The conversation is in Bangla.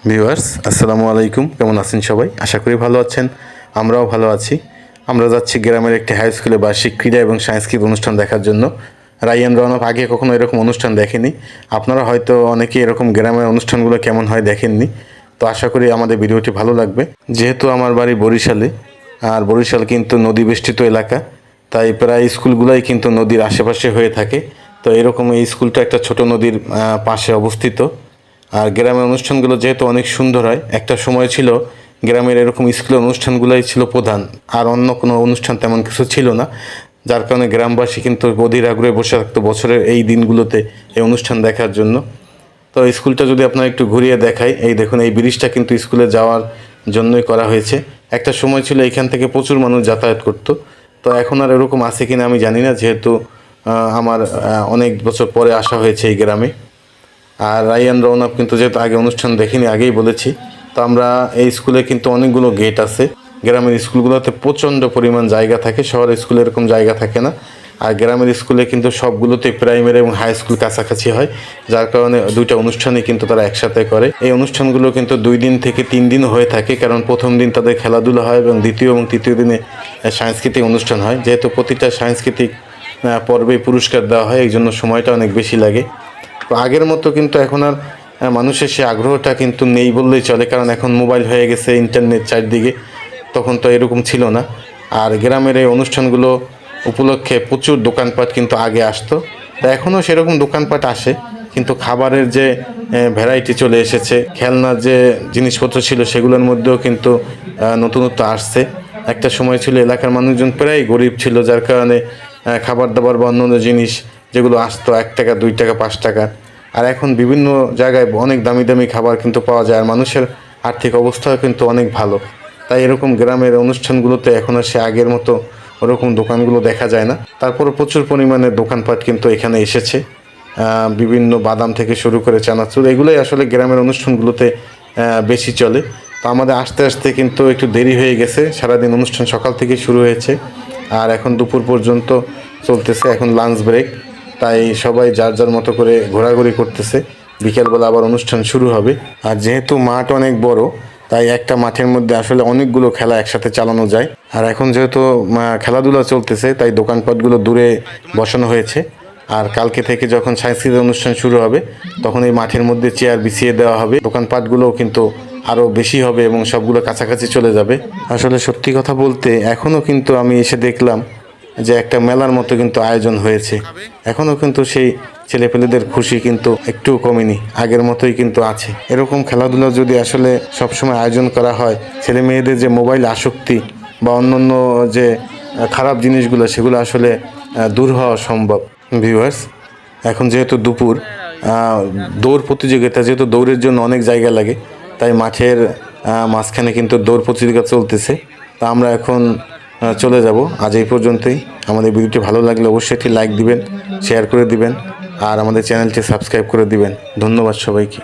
ভিউয়ার্স আসসালামু আলাইকুম, কেমন আছেন সবাই? আশা করি ভালো আছেন। আমরাও ভালো আছি। আমরা যাচ্ছি গ্রামের একটি হাই স্কুলে বার্ষিক ক্রীড়া এবং সাংস্কৃতিক অনুষ্ঠান দেখার জন্য। রাইয়ান রওনক আগে কখনো এরকম অনুষ্ঠান দেখেনি। আপনারা হয়তো অনেকে এরকম গ্রামের অনুষ্ঠানগুলো কেমন হয় দেখেননি। তো আশা করি আমাদের ভিডিওটি ভালো লাগবে। যেহেতু আমার বাড়ি বরিশালে, আর বরিশাল কিন্তু নদী বেষ্টিত এলাকা, তাই প্রায় স্কুলগুলাই কিন্তু নদীর আশেপাশে হয়ে থাকে। তো এরকম এই স্কুলটা একটা ছোট নদীর পাশে অবস্থিত। আর গ্রামের অনুষ্ঠানগুলো যেহেতু অনেক সুন্দর হয়, একটা সময় ছিল গ্রামের এরকম স্কুলের অনুষ্ঠানগুলোই ছিল প্রধান, আর অন্য কোনো অনুষ্ঠান তেমন কিছু ছিল না। যার কারণে গ্রামবাসী কিন্তু অধীর আগ্রহে বসে থাকতো বছরের এই দিনগুলোতে এই অনুষ্ঠান দেখার জন্য। তো স্কুলটা যদি আপনারা একটু ঘুরিয়ে দেখাই, এই দেখুন এই ব্রিজটা কিন্তু স্কুলে যাওয়ার জন্যই করা হয়েছে। একটা সময় ছিল এখান থেকে প্রচুর মানুষ যাতায়াত করতো। তো এখন আর এরকম আছে কিনা আমি জানি না, যেহেতু আমার অনেক বছর পরে আসা হয়েছে এই গ্রামে। আর রাইয়ান রওনক কিন্তু যেহেতু আগে অনুষ্ঠান দেখিনি, আগেই বলেছি। তো আমরা এই স্কুলে কিন্তু অনেকগুলো গেট আছে। গ্রামের স্কুলগুলোতে প্রচণ্ড পরিমাণ জায়গা থাকে, শহরের স্কুলে এরকম জায়গা থাকে না। আর গ্রামের স্কুলে কিন্তু সবগুলোতে প্রাইমারি এবং হাই স্কুল কাছাকাছি হয়, যার কারণে দুইটা অনুষ্ঠানই কিন্তু তারা একসাথে করে। এই অনুষ্ঠানগুলো কিন্তু 2 দিন থেকে 3 দিন হয়ে থাকে, কারণ প্রথম দিন তাদের খেলাধুলা হয় এবং দ্বিতীয় এবং তৃতীয় দিনে সাংস্কৃতিক অনুষ্ঠান হয়। যেহেতু প্রতিটা সাংস্কৃতিক পর্বে পুরস্কার দেওয়া হয়, এই জন্য সময়টা অনেক বেশি লাগে। তো আগের মতো কিন্তু এখন আর মানুষের সে আগ্রহটা কিন্তু নেই বললেই চলে, কারণ এখন মোবাইল হয়ে গেছে, ইন্টারনেট চারদিকে। তখন তো এরকম ছিল না। আর গ্রামের এই অনুষ্ঠানগুলো উপলক্ষে প্রচুর দোকানপাট কিন্তু আগে আসতো। তা এখনও সেরকম দোকানপাট আসে, কিন্তু খাবারের যে ভ্যারাইটি চলে এসেছে, খেলনার যে জিনিসপত্র ছিল সেগুলোর মধ্যেও কিন্তু নতুনত্ব আসছে। একটা সময় ছিল এলাকার মানুষজন প্রায় গরিব ছিল, যার কারণে খাবার দাবার বা অন্যান্য জিনিস যেগুলো আসতো 1 টাকা 2 টাকা 5 টাকা। আর এখন বিভিন্ন জায়গায় অনেক দামি দামি খাবার কিন্তু পাওয়া যায়, আর মানুষের আর্থিক অবস্থাও কিন্তু অনেক ভালো। তাই এরকম গ্রামের অনুষ্ঠানগুলোতে এখন আর সে আগের মতো ওরকম দোকানগুলো দেখা যায় না। তারপরে প্রচুর পরিমাণে দোকানপাট কিন্তু এখানে এসেছে। বিভিন্ন বাদাম থেকে শুরু করে চানাচুর, এগুলোই আসলে গ্রামের অনুষ্ঠানগুলোতে বেশি চলে। তো আমাদের আসতে আসতে কিন্তু একটু দেরি হয়ে গেছে। সারাদিন অনুষ্ঠান সকাল থেকে শুরু হয়েছে, আর এখন দুপুর পর্যন্ত চলতেছে। এখন লাঞ্চ ব্রেক, তাই সবাই যার যার মতো করে ঘোরাঘুরি করতেছে। বিকেলবেলা আবার অনুষ্ঠান শুরু হবে। আর যেহেতু মাঠ অনেক বড়, তাই একটা মাঠের মধ্যে আসলে অনেকগুলো খেলা একসাথে চালানো যায়। আর এখন যেহেতু খেলাধুলা চলতেছে, তাই দোকানপাটগুলো দূরে বসানো হয়েছে। আর কালকে থেকে যখন সাংস্কৃতিক অনুষ্ঠান শুরু হবে, তখন এই মাঠের মধ্যে চেয়ার বিছিয়ে দেওয়া হবে। দোকানপাটগুলোও কিন্তু আরও বেশি হবে এবং সবগুলো কাছাকাছি চলে যাবে। আসলে সত্যি কথা বলতে এখনও কিন্তু আমি এসে দেখলাম যে একটা মেলার মতো কিন্তু আয়োজন হয়েছে। এখনও কিন্তু সেই ছেলেপেলেদের খুশি কিন্তু একটু কমেনি, আগের মতোই কিন্তু আছে। এরকম খেলাধুলা যদি আসলে সবসময় আয়োজন করা হয়, ছেলে মেয়েদের যে মোবাইল আসক্তি বা অন্যান্য যে খারাপ জিনিসগুলো, সেগুলো আসলে দূর হওয়া সম্ভব। ভিউয়ার্স, এখন যেহেতু দুপুর, দৌড় প্রতিযোগিতা, যেহেতু দৌড়ের জন্য অনেক জায়গা লাগে, তাই মাঠের মাঝখানে কিন্তু দৌড় প্রতিযোগিতা চলতেছে। তা আমরা এখন চলে যাব। আজ এই পর্যন্তই। আমাদের ভিডিওটি ভালো লাগলে অবশ্যই একটি লাইক দিবেন, শেয়ার করে দিবেন, আর আমাদের চ্যানেলটি সাবস্ক্রাইব করে দিবেন। ধন্যবাদ সবাইকে।